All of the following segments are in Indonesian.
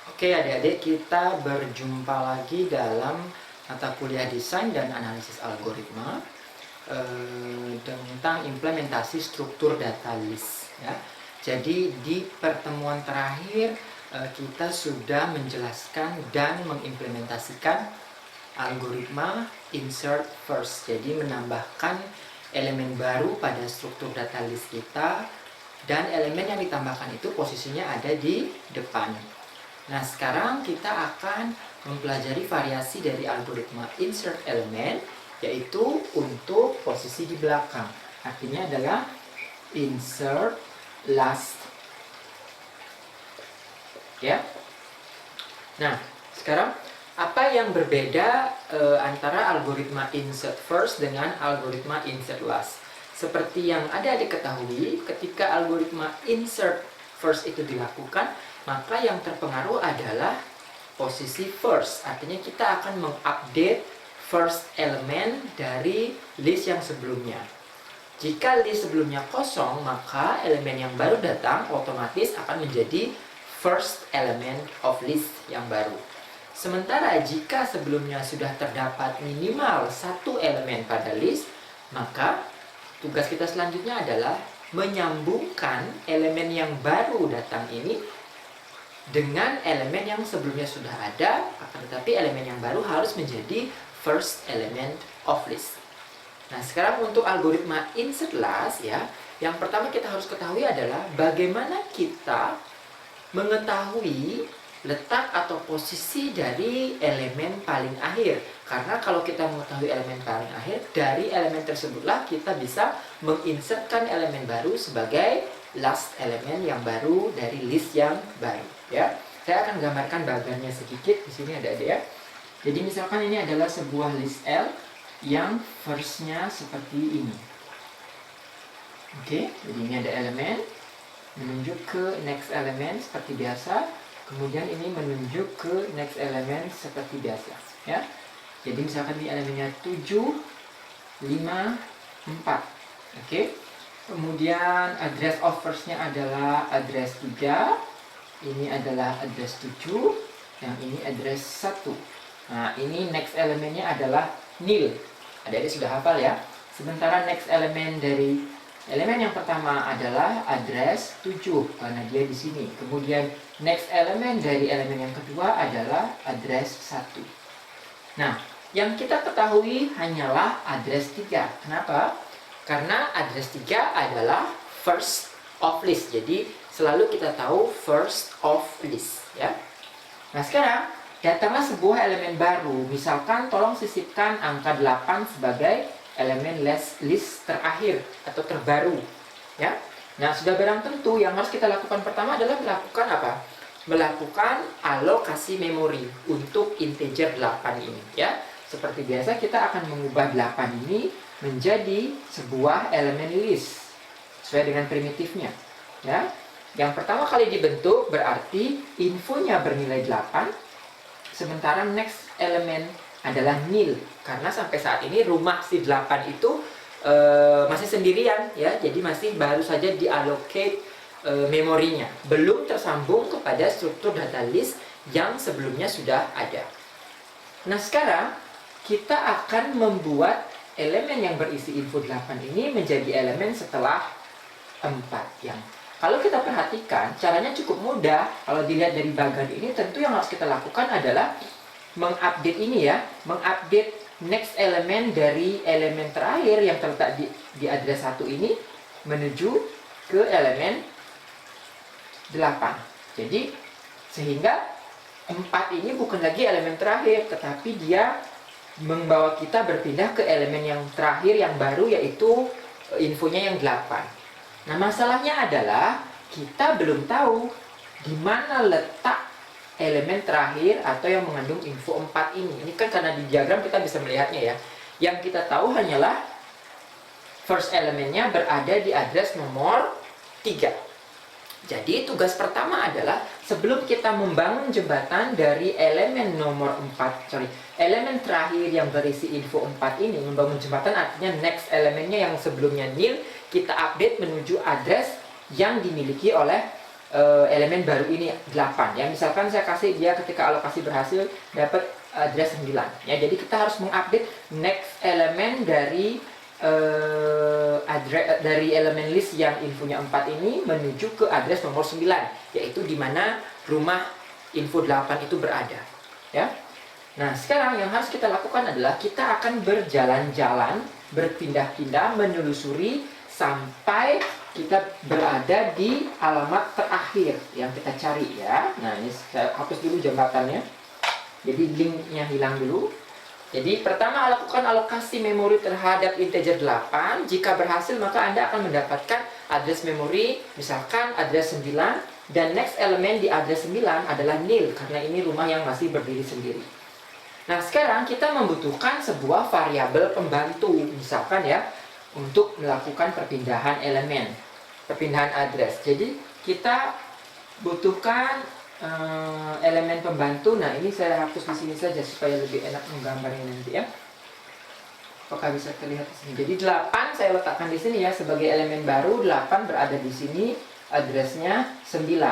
Oke adik-adik, kita berjumpa lagi dalam mata kuliah desain dan analisis algoritma tentang implementasi struktur data list ya. Jadi di pertemuan terakhir kita sudah menjelaskan dan mengimplementasikan algoritma insert first. Jadi menambahkan elemen baru pada struktur data list kita, dan elemen yang ditambahkan itu posisinya ada di depan. Nah, sekarang kita akan mempelajari variasi dari algoritma insert element, yaitu untuk posisi di belakang. Artinya adalah insert last. Ya. Nah, sekarang apa yang berbeda antara algoritma insert first dengan algoritma insert last? Seperti yang adik-adik ketahui, ketika algoritma insert first itu dilakukan, maka yang terpengaruh adalah posisi first. Artinya kita akan mengupdate first element dari list yang sebelumnya. Jika list sebelumnya kosong, maka elemen yang baru datang otomatis akan menjadi first element of list yang baru. Sementara jika sebelumnya sudah terdapat minimal satu elemen pada list, maka tugas kita selanjutnya adalah menyambungkan elemen yang baru datang ini dengan elemen yang sebelumnya sudah ada, akan tetapi elemen yang baru harus menjadi first element of list. Nah, sekarang untuk algoritma insert last ya, yang pertama kita harus ketahui adalah bagaimana kita mengetahui letak atau posisi dari elemen paling akhir. Karena kalau kita mengetahui elemen paling akhir, dari elemen tersebutlah kita bisa menginsertkan elemen baru sebagai last elemen yang baru dari list yang baru ya. Saya akan gambarkan bagannya sedikit di sini ada ya. Jadi misalkan ini adalah sebuah list L yang first-nya seperti ini. Oke, jadi ini ada elemen menunjuk ke next elemen seperti biasa. Kemudian ini menunjuk ke next elemen seperti biasa ya. Jadi misalkan ini elemennya 7, 5, 4. Oke. Kemudian address of first-nya adalah address 3. Ini adalah address 7. Yang ini address 1. Nah, ini next elemennya adalah nil. Adik-adik sudah hafal ya. Sementara next elemen dari elemen yang pertama adalah address 7 karena dia di sini. Kemudian next elemen dari elemen yang kedua adalah address 1. Nah, yang kita ketahui hanyalah address 3. Kenapa? Karena address 3 adalah first of list. Jadi selalu kita tahu first of list ya. Nah, sekarang datanglah sebuah elemen baru. Misalkan tolong sisipkan angka 8 sebagai elemen list terakhir atau terbaru ya. Nah, sudah barang tentu yang harus kita lakukan pertama adalah melakukan apa? Melakukan alokasi memori untuk integer 8 ini ya. Seperti biasa kita akan mengubah 8 ini menjadi sebuah elemen list sesuai dengan primitifnya ya. Yang pertama kali dibentuk berarti infonya bernilai 8, sementara next elemen adalah nil karena sampai saat ini rumah si 8 itu masih sendirian ya. Jadi masih baru saja diallocate memorinya, belum tersambung kepada struktur data list yang sebelumnya sudah ada. Nah, sekarang kita akan membuat elemen yang berisi info 8 ini menjadi elemen setelah 4 yang kalau kita perhatikan caranya cukup mudah. Kalau dilihat dari bagan ini, tentu yang harus kita lakukan adalah mengupdate ini ya, mengupdate next elemen dari elemen terakhir yang terletak di address 1 ini menuju ke elemen 8. Jadi sehingga 4 ini bukan lagi elemen terakhir, tetapi dia membawa kita berpindah ke elemen yang terakhir yang baru, yaitu infonya yang 8. Nah, masalahnya adalah kita belum tahu di mana letak elemen terakhir atau yang mengandung info 4 ini. Ini kan karena di diagram kita bisa melihatnya ya. Yang kita tahu hanyalah first elemennya berada di address nomor 3. Jadi tugas pertama adalah sebelum kita membangun jembatan dari elemen nomor 4, elemen terakhir yang berisi info 4 ini, membangun jembatan artinya next elemennya yang sebelumnya nil, kita update menuju address yang dimiliki oleh elemen baru ini 8 ya. Misalkan saya kasih dia ketika alokasi berhasil dapat address 9 ya. Jadi kita harus mengupdate next elemen dari dari elemen list yang infonya 4 ini menuju ke address nomor 9, yaitu di mana rumah info 8 itu berada ya. Nah, sekarang yang harus kita lakukan adalah kita akan berjalan-jalan, berpindah-pindah, menelusuri sampai kita berada di alamat terakhir yang kita cari ya. Nah, ini saya hapus dulu jembatannya. Jadi linknya hilang dulu. Jadi pertama lakukan alokasi memori terhadap integer 8. Jika berhasil maka Anda akan mendapatkan address memori, misalkan address 9, dan next elemen di address 9 adalah nil karena ini rumah yang masih berdiri sendiri. Nah, sekarang kita membutuhkan sebuah variabel pembantu, misalkan ya, untuk melakukan perpindahan elemen, perpindahan address. Jadi kita butuhkan elemen pembantu. Nah, ini saya hapus di sini saja supaya lebih enak menggambarnya nanti ya. Apakah bisa terlihat di sini? Jadi 8 saya letakkan di sini ya sebagai elemen baru. 8 berada di sini, addressnya 9.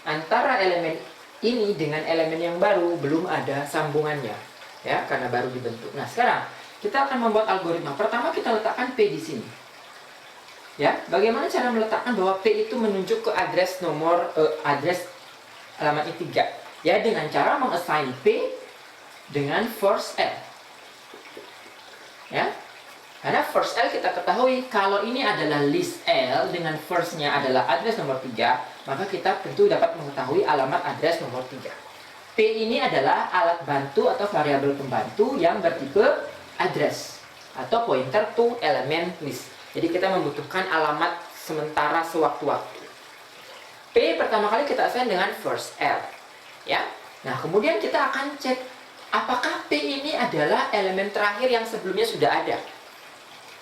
Antara elemen ini dengan elemen yang baru belum ada sambungannya ya, karena baru dibentuk. Nah, sekarang kita akan membuat algoritma. Pertama kita letakkan P di sini. Ya, bagaimana cara meletakkan bahwa P itu menunjuk ke address nomor address alamatnya 3 ya, dengan cara mengassign P dengan first L ya, karena first L kita ketahui kalau ini adalah list L dengan firstnya adalah address nomor 3, maka kita tentu dapat mengetahui alamat address nomor 3. P ini adalah alat bantu atau variabel pembantu yang bertipe address atau pointer to element list. Jadi kita membutuhkan alamat sementara sewaktu-waktu. P pertama kali kita assign dengan first L ya. Nah, kemudian kita akan cek apakah P ini adalah elemen terakhir yang sebelumnya sudah ada.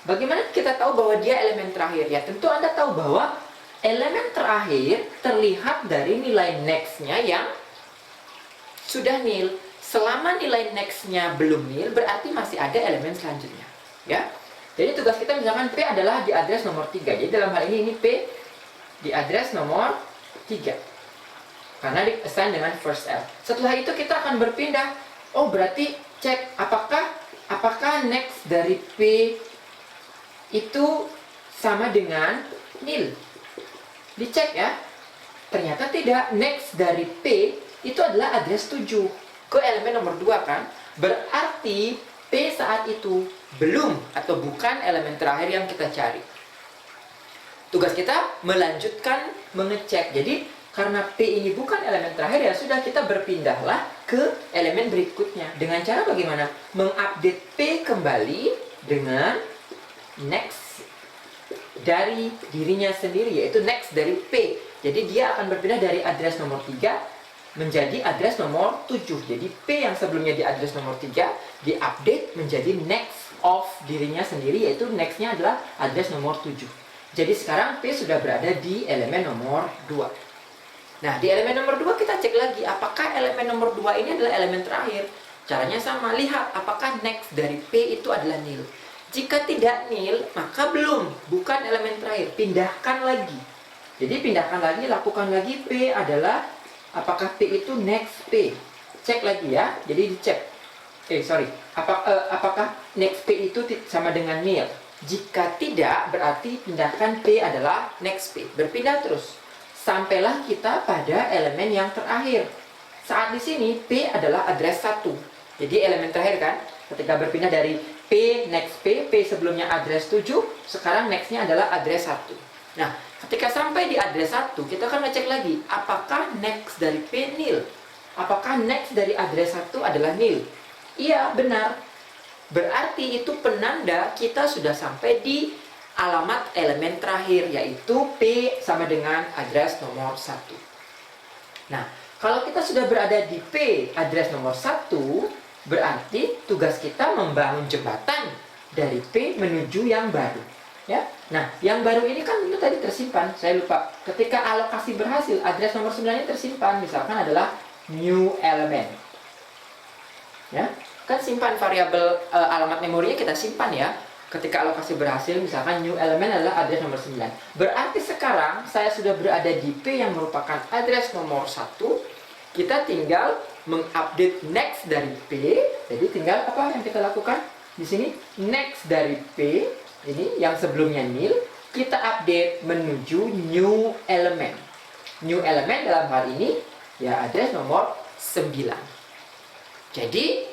Bagaimana kita tahu bahwa dia elemen terakhir? Ya, tentu Anda tahu bahwa elemen terakhir terlihat dari nilai next-nya yang sudah nil. Selama nilai next-nya belum nil, berarti masih ada elemen selanjutnya ya. Jadi tugas kita misalkan P adalah di address nomor 3. Jadi dalam hal ini P di address nomor 3 karena di assign dengan first L. Setelah itu kita akan berpindah. Oh, berarti cek apakah next dari P itu sama dengan nil. Dicek ya. Ternyata tidak. Next dari P itu adalah address 7 ke elemen nomor 2 kan. Berarti P saat itu belum atau bukan elemen terakhir yang kita cari. Tugas kita melanjutkan mengecek. Jadi karena P ini bukan elemen terakhir, ya sudah kita berpindahlah ke elemen berikutnya. Dengan cara bagaimana? Mengupdate P kembali dengan next dari dirinya sendiri, yaitu next dari P. Jadi dia akan berpindah dari address nomor 3 menjadi address nomor 7. Jadi P yang sebelumnya di address nomor 3 diupdate menjadi next of dirinya sendiri, yaitu next-nya adalah address nomor 7. Jadi sekarang P sudah berada di elemen nomor 2. Nah, di elemen nomor 2 kita cek lagi apakah elemen nomor 2 ini adalah elemen terakhir. Caranya sama, lihat apakah next dari P itu adalah nil. Jika tidak nil, maka bukan elemen terakhir. Pindahkan lagi. Jadi pindahkan lagi, lakukan lagi P adalah apakah P itu next P. Cek lagi ya. Jadi dicek. Apakah next P itu sama dengan nil? Jika tidak, berarti pindahkan P adalah next P. Berpindah terus. Sampailah kita pada elemen yang terakhir. Saat di sini, P adalah address 1. Jadi elemen terakhir kan? Ketika berpindah dari P, next P, P sebelumnya address 7, sekarang next-nya adalah address 1. Nah, ketika sampai di address 1, kita akan ngecek lagi. Apakah next dari P nil? Apakah next dari address 1 adalah nil? Iya, benar. Berarti itu penanda kita sudah sampai di alamat elemen terakhir, yaitu P sama dengan address nomor 1. Nah, kalau kita sudah berada di P address nomor 1, berarti tugas kita membangun jembatan dari P menuju yang baru. Ya. Nah, yang baru ini kan itu tadi tersimpan, saya lupa. Ketika alokasi berhasil, address nomor 9-nya tersimpan, misalkan adalah new element. Ya. Kan simpan variabel alamat memorinya kita simpan ya. ketika alokasi berhasil, misalkan new element adalah address nomor 9. Berarti sekarang saya sudah berada di P yang merupakan address nomor 1. Kita tinggal mengupdate next dari P. Jadi tinggal apa yang kita lakukan? Di sini next dari P, ini yang sebelumnya nil, kita update menuju new element. New element dalam hal ini ya address nomor 9. Jadi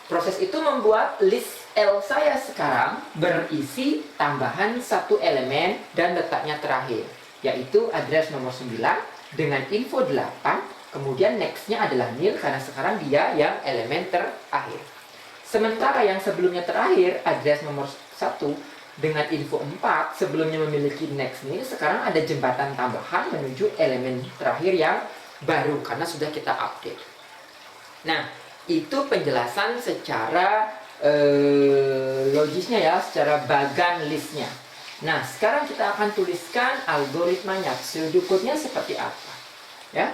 proses itu membuat list L saya sekarang berisi tambahan satu elemen dan letaknya terakhir, yaitu address nomor 9 dengan info 8, kemudian next-nya adalah nil karena sekarang dia yang elemen terakhir. Sementara yang sebelumnya terakhir, address nomor 1 dengan info 4, sebelumnya memiliki next nil, sekarang ada jembatan tambahan menuju elemen terakhir yang baru karena sudah kita update. Nah, itu penjelasan secara logisnya ya, secara bagan listnya. Nah, sekarang kita akan tuliskan algoritmanya, pseudocode-nya seperti apa ya.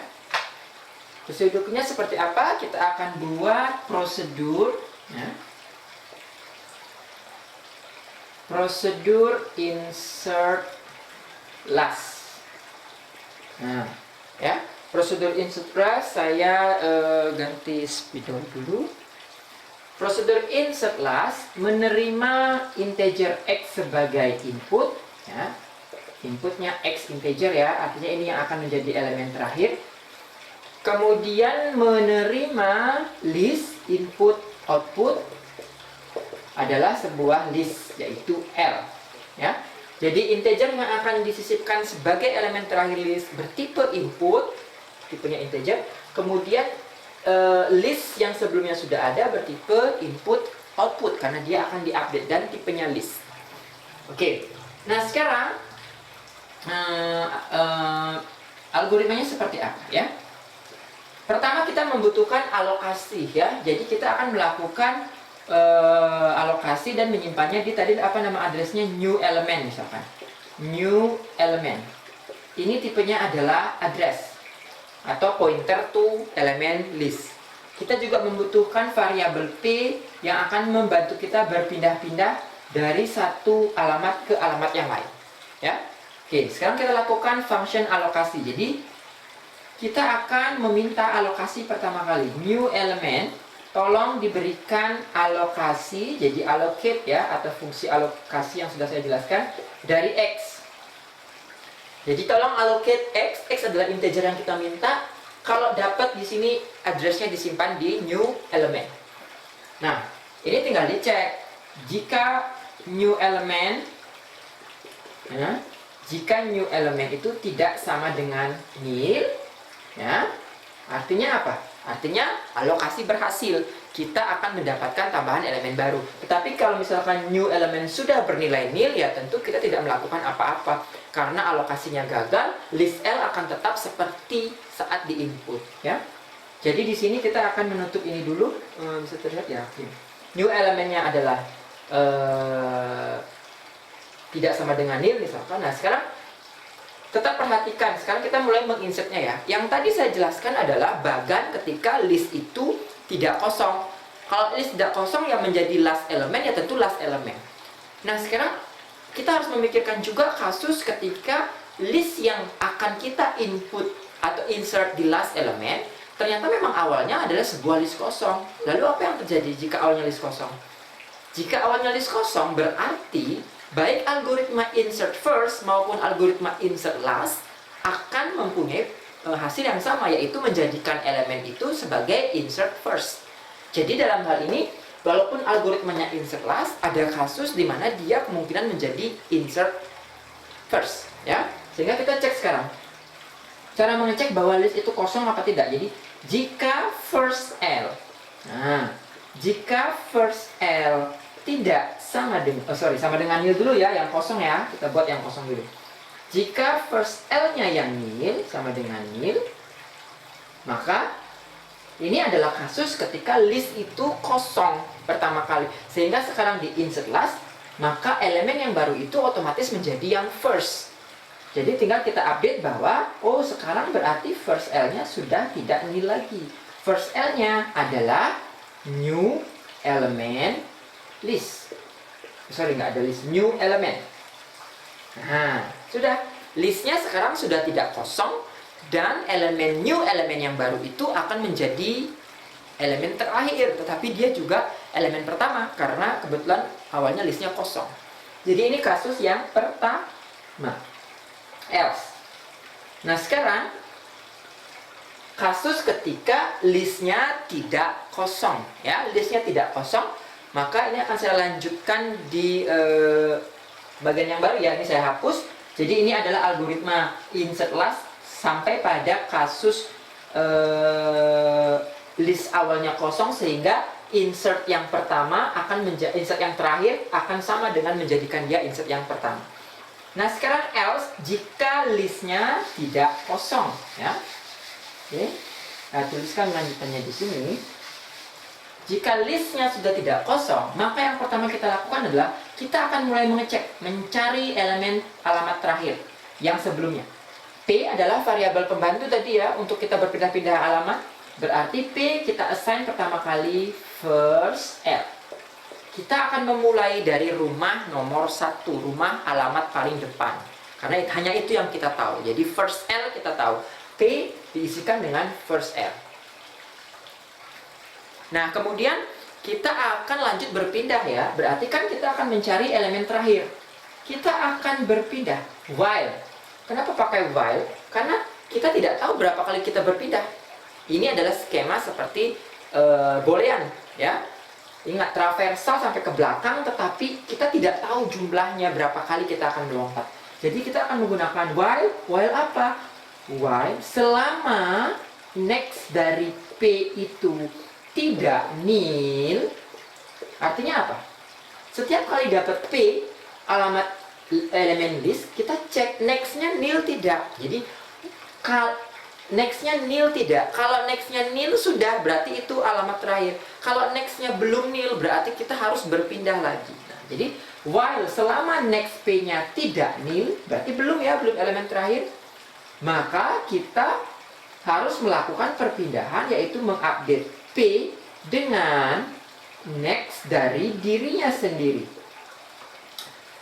Pseudocode-nya seperti apa? Kita akan buat prosedur ya. Prosedur insert last. Nah, ya. Prosedur insert last saya ganti spidol dulu. Prosedur insert last menerima integer x sebagai input ya. Inputnya x integer ya, artinya ini yang akan menjadi elemen terakhir. Kemudian menerima list input output adalah sebuah list, yaitu L ya. Jadi integer yang akan disisipkan sebagai elemen terakhir list bertipe input, tipenya integer. Kemudian list yang sebelumnya sudah ada bertipe input output karena dia akan diupdate dan tipenya list. Oke. Nah, sekarang algoritmanya seperti apa ya? Pertama kita membutuhkan alokasi ya. Jadi kita akan melakukan alokasi dan menyimpannya di tadi apa nama addressnya new element misalkan. New element. Ini tipenya adalah address atau pointer to element list. Kita juga membutuhkan variabel P yang akan membantu kita berpindah-pindah dari satu alamat ke alamat yang lain. Ya. Oke, sekarang kita lakukan function alokasi. Jadi kita akan meminta alokasi pertama kali. New element, tolong diberikan alokasi, jadi allocate ya, atau fungsi alokasi yang sudah saya jelaskan dari X. Jadi tolong allocate X. X adalah integer yang kita minta. Kalau dapat di sini addressnya disimpan di new element. Nah, ini tinggal dicek. Jika new element, ya, jika new element itu tidak sama dengan nil, ya, artinya apa? Artinya alokasi berhasil. Kita akan mendapatkan tambahan elemen baru. Tetapi kalau misalkan new element sudah bernilai nil, ya tentu kita tidak melakukan apa-apa. Karena alokasinya gagal, list L akan tetap seperti saat di input. Ya. Jadi di sini kita akan menutup ini dulu. Bisa terlihat ya. New elemennya adalah tidak sama dengan nil misalkan. Nah sekarang tetap perhatikan, sekarang kita mulai menginsertnya ya. Yang tadi saya jelaskan adalah bagan ketika list itu tidak kosong. Kalau list tidak kosong yang menjadi last element ya tentu last element. Nah sekarang kita harus memikirkan juga kasus ketika list yang akan kita input atau insert di last element ternyata memang awalnya adalah sebuah list kosong. Lalu apa yang terjadi jika awalnya list kosong? Jika awalnya list kosong berarti baik algoritma insert first maupun algoritma insert last akan mempunyai hasil yang sama, yaitu menjadikan elemen itu sebagai insert first. Jadi dalam hal ini, walaupun algoritmanya insert last, ada kasus di mana dia kemungkinan menjadi insert first, ya. Sehingga kita cek sekarang. Cara mengecek bahwa list itu kosong apa tidak. Jadi jika first L, nah, jika first L tidak sama dengan, sama dengan nil dulu ya, yang kosong ya, kita buat yang kosong dulu. Jika first L-nya yang nil sama dengan nil, maka ini adalah kasus ketika list itu kosong pertama kali. Sehingga sekarang di insert last, maka elemen yang baru itu otomatis menjadi yang first. Jadi tinggal kita update bahwa, oh sekarang berarti first L-nya sudah tidak nil lagi. First L-nya adalah new element list. nggak ada list, new element. Nah, sudah, listnya sekarang sudah tidak kosong, dan new element yang baru itu akan menjadi elemen terakhir, tetapi dia juga elemen pertama karena kebetulan awalnya listnya kosong. Jadi ini kasus yang pertama, else. Nah, sekarang kasus ketika listnya tidak kosong, ya, listnya tidak kosong, maka ini akan saya lanjutkan di bagian yang baru, ya. Ini saya hapus. Jadi ini adalah algoritma insert last sampai pada kasus list awalnya kosong, sehingga insert yang pertama akan insert yang terakhir akan sama dengan menjadikan dia insert yang pertama. Nah, sekarang else jika listnya tidak kosong, ya. Oke. Nah, tuliskan lanjutannya di sini. Jika listnya sudah tidak kosong, maka yang pertama kita lakukan adalah kita akan mulai mengecek, mencari elemen alamat terakhir yang sebelumnya. P adalah variabel pembantu tadi, ya, untuk kita berpindah-pindah alamat. Berarti P kita assign pertama kali first L. Kita akan memulai dari rumah nomor 1, rumah alamat paling depan. Karena hanya itu yang kita tahu. Jadi first L kita tahu. P diisikan dengan first L. Nah, kemudian kita akan lanjut berpindah, ya. Berarti kan kita akan mencari elemen terakhir. Kita akan berpindah while. Kenapa pakai while? Karena kita tidak tahu berapa kali kita berpindah. Ini adalah skema seperti boolean, ya. Ingat, traversal sampai ke belakang, tetapi kita tidak tahu jumlahnya berapa kali kita akan melompat. Jadi kita akan menggunakan while. While apa? While selama next dari P itu tidak nil. Artinya apa? Setiap kali dapat P, alamat elemen list, kita cek nextnya nil tidak. Jadi nextnya nil tidak. Kalau nextnya nil sudah, berarti itu alamat terakhir. Kalau nextnya belum nil, berarti kita harus berpindah lagi. Nah, jadi while selama next P-nya tidak nil, berarti belum, ya, belum elemen terakhir. Maka kita harus melakukan perpindahan, yaitu mengupdate P dengan next dari dirinya sendiri.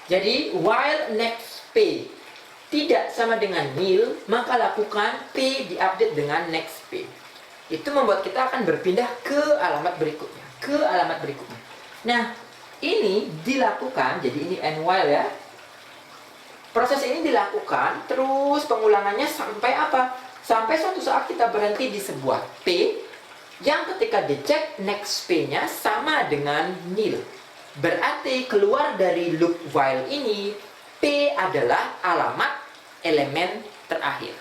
Jadi while next P tidak sama dengan nil, maka lakukan P diupdate dengan next P. Itu membuat kita akan berpindah ke alamat berikutnya. Nah, ini dilakukan, jadi ini and while, ya. Proses ini dilakukan terus pengulangannya sampai apa? Sampai suatu saat kita berhenti di sebuah P yang ketika dicek next P-nya sama dengan nil. Berarti keluar dari loop while ini P adalah alamat elemen terakhir.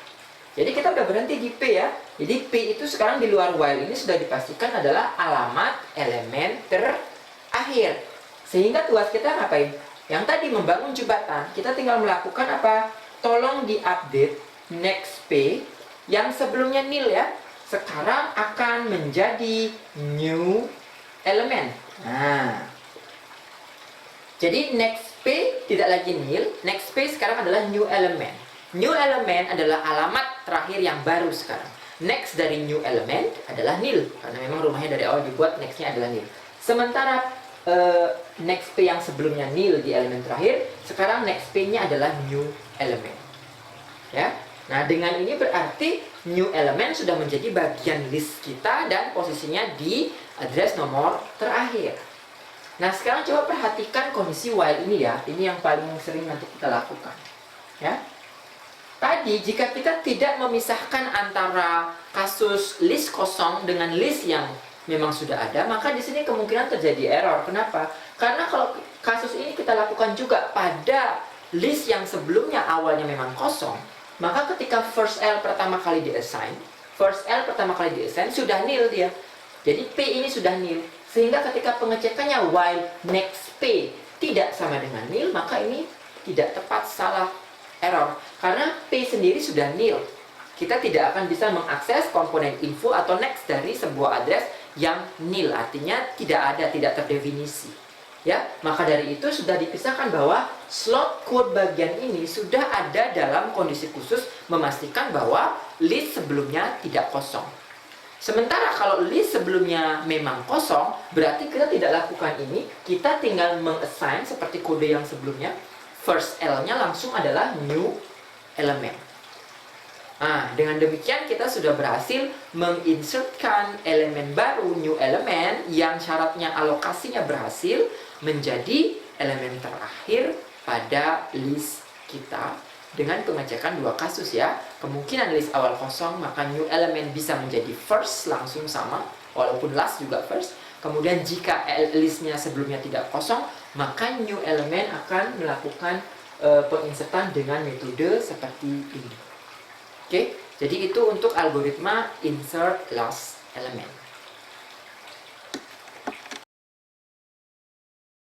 Jadi kita udah berhenti di P, ya. Jadi P itu sekarang di luar while ini sudah dipastikan adalah alamat elemen terakhir. Sehingga tugas kita ngapain? Yang tadi membangun jembatan, kita tinggal melakukan apa? Tolong diupdate next P yang sebelumnya nil, ya. Sekarang akan menjadi new element. Nah, jadi next P tidak lagi nil, next P sekarang adalah new element. New element adalah alamat terakhir yang baru sekarang. Next dari new element adalah nil, karena memang rumahnya dari awal dibuat nextnya adalah nil. Sementara next P yang sebelumnya nil di elemen terakhir, sekarang next P-nya adalah new element, ya. Nah, dengan ini berarti new element sudah menjadi bagian list kita dan posisinya di address nomor terakhir. Nah, sekarang coba perhatikan kondisi while ini, ya. Ini yang paling sering nanti kita lakukan, ya. Tadi jika kita tidak memisahkan antara kasus list kosong dengan list yang memang sudah ada, maka di sini kemungkinan terjadi error. Kenapa? Karena kalau kasus ini kita lakukan juga pada list yang sebelumnya awalnya memang kosong, maka ketika first L pertama kali diassign sudah nil dia. Jadi P ini sudah nil. Sehingga ketika pengecekannya while next P tidak sama dengan nil, maka ini tidak tepat, salah, error. Karena P sendiri sudah nil. Kita tidak akan bisa mengakses komponen info atau next dari sebuah address yang nil. Artinya tidak ada, tidak terdefinisi. Ya, maka dari itu sudah dipisahkan bahwa slot code bagian ini sudah ada dalam kondisi khusus memastikan bahwa list sebelumnya tidak kosong. Sementara kalau list sebelumnya memang kosong, berarti kita tidak lakukan ini, kita tinggal meng-assign seperti kode yang sebelumnya. First L-nya langsung adalah new element. Nah, dengan demikian kita sudah berhasil menginsertkan elemen baru, new element, yang syaratnya alokasinya berhasil menjadi elemen terakhir pada list kita. Dengan pengecekan dua kasus ya, kemungkinan list awal kosong, maka new element bisa menjadi first langsung sama, walaupun last juga first. Kemudian jika listnya sebelumnya tidak kosong, maka new element akan melakukan penginsertan dengan metode seperti ini. Oke, jadi itu untuk algoritma insert last element.